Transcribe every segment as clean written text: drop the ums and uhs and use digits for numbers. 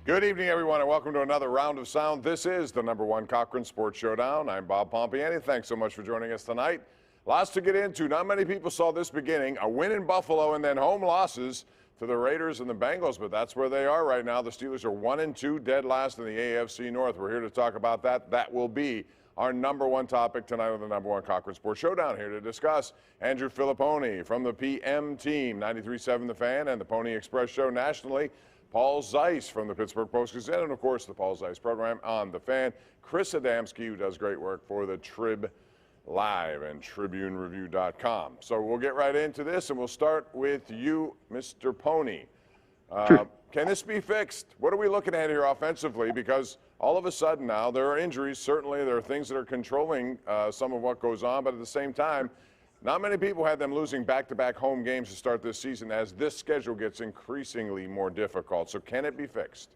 Good evening, everyone, and welcome to another round of sound. This is the #1 Cochran Sports Showdown. I'm Bob Pompeani. Thanks so much for joining us tonight. Lots to get into. Not many people saw this beginning. A win in Buffalo and then home losses to the Raiders and the Bengals, but that's where they are right now. The Steelers are 1-2, dead last in the AFC North. We're here to talk about that. That will be our #1 topic tonight on the #1 Cochran Sports Showdown. Here to discuss, Andrew Fillipponi from the PM team, 93.7 The Fan and the Pony Express Show nationally. Paul Zeise from the Pittsburgh Post-Gazette, and of course the Paul Zeise program on The Fan. Chris Adamski, who does great work for the Trib Live and TribuneReview.com. So we'll get right into this, and we'll start with you, Mr. Pony. Can this be fixed? What are we looking at here offensively? Because all of a sudden now there are injuries. Certainly there are things that are controlling some of what goes on, but at the same time, not many people had them losing back-to-back home games to start this season as this schedule gets increasingly more difficult. So can it be fixed?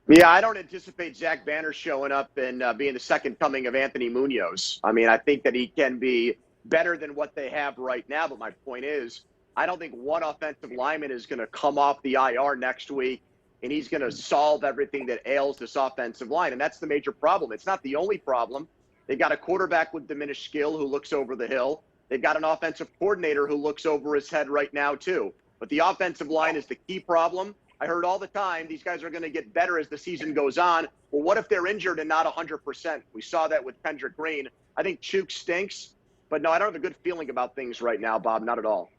Yeah, I don't anticipate Zach Banner showing up and being the second coming of Anthony Munoz. I mean, I think that he can be better than what they have right now. But my point is, I don't think one offensive lineman is going to come off the IR next week and he's going to solve everything that ails this offensive line. And that's the major problem. It's not the only problem. They've got a quarterback with diminished skill who looks over the hill. They've got an offensive coordinator who looks over his head right now, too. But the offensive line is the key problem. I heard all the time these guys are going to get better as the season goes on. Well, what if they're injured and not 100%? We saw that with Kendrick Green. I think Chuk stinks. But, no, I don't have a good feeling about things right now, Bob, not at all.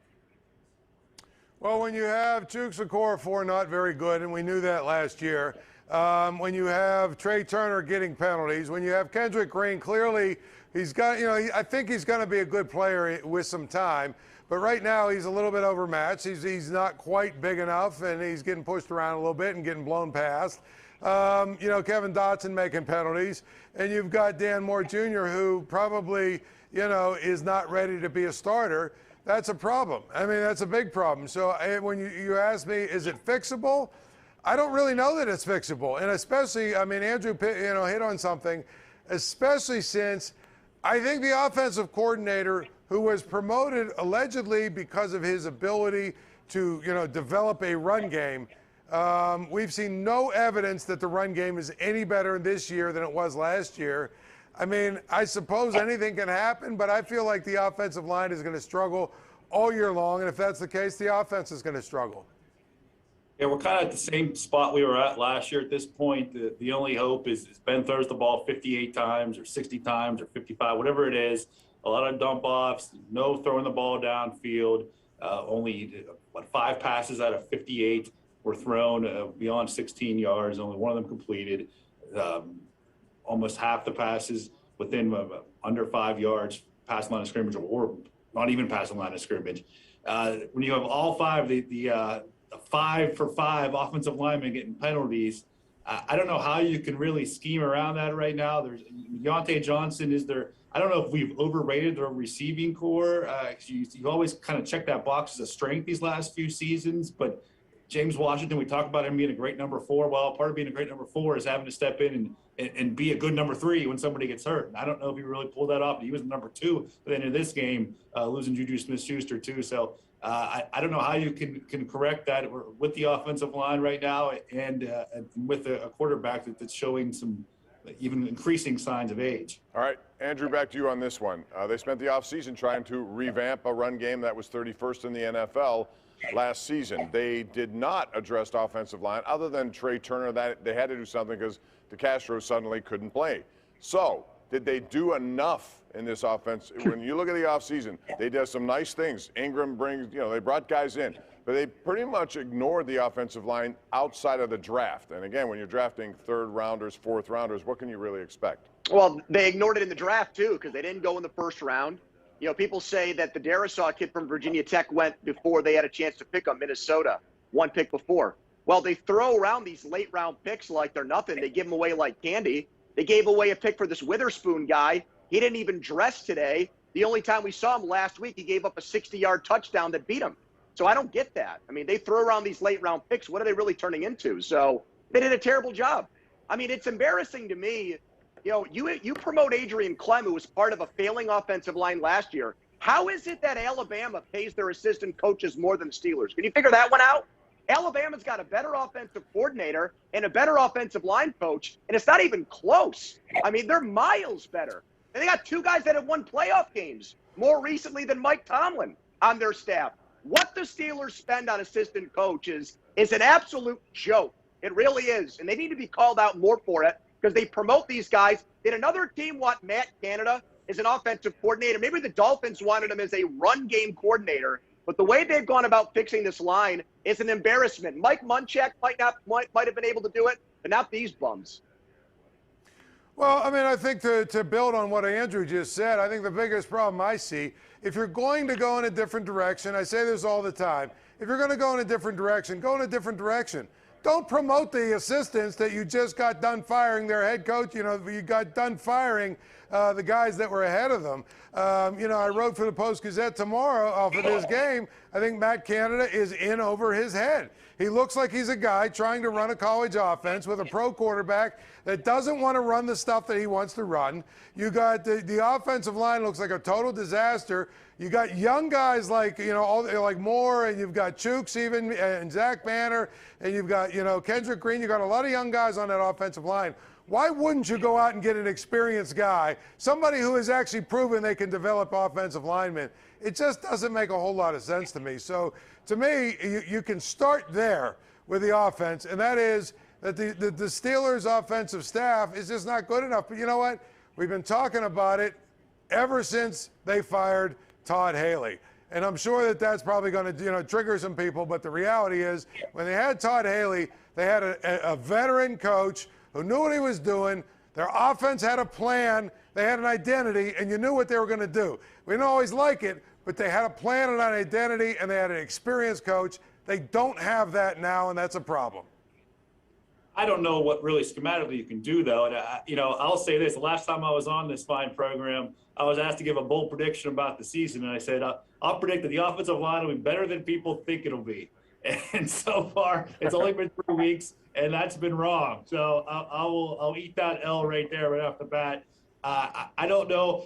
Well, when you have Chuk Okorafor not very good, and we knew that last year, when you have Trey Turner getting penalties, when you have Kendrick Green, clearly he's got, I think he's going to be a good player with some time. But right now he's a little bit overmatched. He's not quite big enough, and he's getting pushed around a little bit and getting blown past. Kevin Dotson making penalties. And you've got Dan Moore Jr., who probably, is not ready to be a starter. That's a problem. I mean, that's a big problem. So when you ask me, is it fixable? I don't really know that it's fixable. And especially, Andrew, hit on something, especially since I think the offensive coordinator who was promoted allegedly because of his ability to, develop a run game, we've seen no evidence that the run game is any better this year than it was last year. I mean, I suppose anything can happen, but I feel like the offensive line is going to struggle all year long. And if that's the case, the offense is going to struggle. Yeah, we're kind of at the same spot we were at last year at this point. The only hope is Ben throws the ball 58 times or 60 times or 55, whatever it is. A lot of dump offs, no throwing the ball downfield. Only 5 passes out of 58 were thrown beyond 16 yards. Only one of them completed. Almost half the passes within under 5 yards past line of scrimmage, or not even past the line of scrimmage. When you have all 5, the 5 for 5 offensive linemen getting penalties, I don't know how you can really scheme around that right now. There's Deontay Johnson is there. I don't know if we've overrated their receiving core. You always kind of check that box as a strength these last few seasons, but James Washington, we talk about him being a great number 4. Well, part of being a great number 4 is having to step in and be a good number 3 when somebody gets hurt. I don't know if he really pulled that off. He was number 2 at the end of this game, losing Juju Smith-Schuster too. So I don't know how you can correct that with the offensive line right now and with a quarterback that's showing some even increasing signs of age. All right, Andrew, back to you on this one. They spent the offseason trying to revamp a run game that was 31st in the NFL last season. They did not address the offensive line other than Trey Turner. That they had to do something because DeCastro suddenly couldn't play. So did they do enough in this offense? When you look at the offseason, they did some nice things. Ingram brings, they brought guys in, but they pretty much ignored the offensive line outside of the draft. And again, when you're drafting 3rd rounders, 4th rounders, what can you really expect? Well, they ignored it in the draft, too, because they didn't go in the 1st round. People say that the Darisaw kid from Virginia Tech went before they had a chance to pick on Minnesota, 1 pick before. Well, they throw around these late-round picks like they're nothing. They give them away like candy. They gave away a pick for this Witherspoon guy. He didn't even dress today. The only time we saw him last week, he gave up a 60-yard touchdown that beat him. So I don't get that. I mean, they throw around these late-round picks. What are they really turning into? So they did a terrible job. I mean, it's embarrassing to me. You promote Adrian Clem, who was part of a failing offensive line last year. How is it that Alabama pays their assistant coaches more than the Steelers? Can you figure that one out? Alabama's got a better offensive coordinator and a better offensive line coach, and it's not even close. I mean, they're miles better. And they got two guys that have won playoff games more recently than Mike Tomlin on their staff. What the Steelers spend on assistant coaches is an absolute joke. It really is. And they need to be called out more for it because they promote these guys. Did another team want Matt Canada as an offensive coordinator? Maybe the Dolphins wanted him as a run game coordinator. But the way they've gone about fixing this line is an embarrassment. Mike Munchak might have been able to do it, but not these bums. Well, I mean, I think to build on what Andrew just said, I think the biggest problem I see, if you're going to go in a different direction, I say this all the time, if you're going to go in a different direction, go in a different direction. Don't promote the assistants that you just got done firing their head coach. You know, you got done firing the guys that were ahead of them. You know, I wrote for the Post-Gazette tomorrow off of this game. I think Matt Canada is in over his head. He looks like he's a guy trying to run a college offense with a pro quarterback that doesn't want to run the stuff that he wants to run. You got the offensive line looks like a total disaster. You got young guys like, you know, like Moore, and you've got Chooks even, and Zach Banner, and you've got, you know, Kendrick Green. You've got a lot of young guys on that offensive line. Why wouldn't you go out and get an experienced guy, somebody who has actually proven they can develop offensive linemen? It just doesn't make a whole lot of sense to me. So to me, you can start there with the offense, and that is that the Steelers' offensive staff is just not good enough. But you know what? We've been talking about it ever since they fired Todd Haley. And I'm sure that that's probably going to, you know, trigger some people. But the reality is, when they had Todd Haley, they had a veteran coach who knew what he was doing. Their offense had a plan. They had an identity, and you knew what they were going to do. We didn't always like it, but they had a plan and an identity, and they had an experienced coach. They don't have that now, and that's a problem. I don't know what really schematically you can do, though. And, you know, I'll say this. The last time I was on this fine program, I was asked to give a bold prediction about the season. And I said, I'll predict that the offensive line will be better than people think it'll be. And so far, it's only been 3 weeks, and that's been wrong. So I'll eat that L right there right off the bat. I don't know.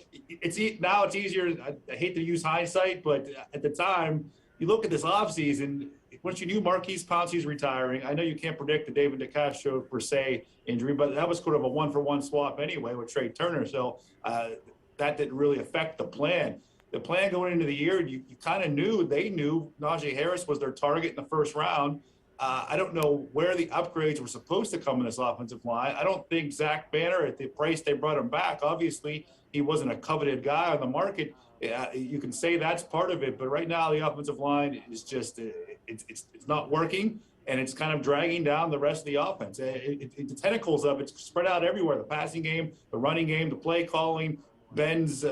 Now it's easier. I hate to use hindsight, but at the time, you look at this offseason, once you knew Marquise Pouncey's retiring, I know you can't predict the David DeCastro per se injury, but that was sort of a one-for-one swap anyway with Trey Turner. So that didn't really affect the plan. The plan going into the year, you kind of knew, they knew Najee Harris was their target in the first round. I don't know where the upgrades were supposed to come in this offensive line. I don't think Zach Banner, at the price they brought him back, obviously he wasn't a coveted guy on the market. You can say that's part of it, but right now the offensive line is just it's not working, and it's kind of dragging down the rest of the offense. The tentacles of it's spread out everywhere: the passing game, the running game, the play calling, Ben's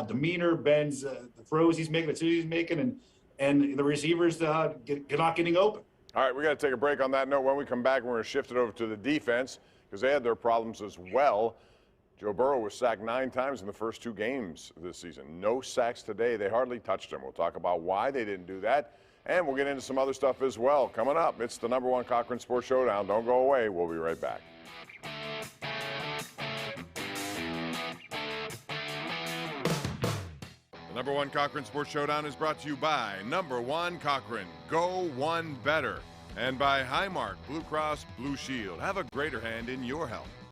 demeanor, Ben's the throws he's making, the decisions he's making, and the receivers not getting open. All right, we got to take a break on that note. When we come back, we're going to shift it over to the defense because they had their problems as well. Joe Burrow was sacked 9 times in the first 2 games this season. No sacks today. They hardly touched him. We'll talk about why they didn't do that, and we'll get into some other stuff as well. Coming up, it's the #1 Cochran Sports Showdown. Don't go away. We'll be right back. The #1 Cochran Sports Showdown is brought to you by #1 Cochran. Go one better. And by Highmark Blue Cross Blue Shield. Have a greater hand in your health.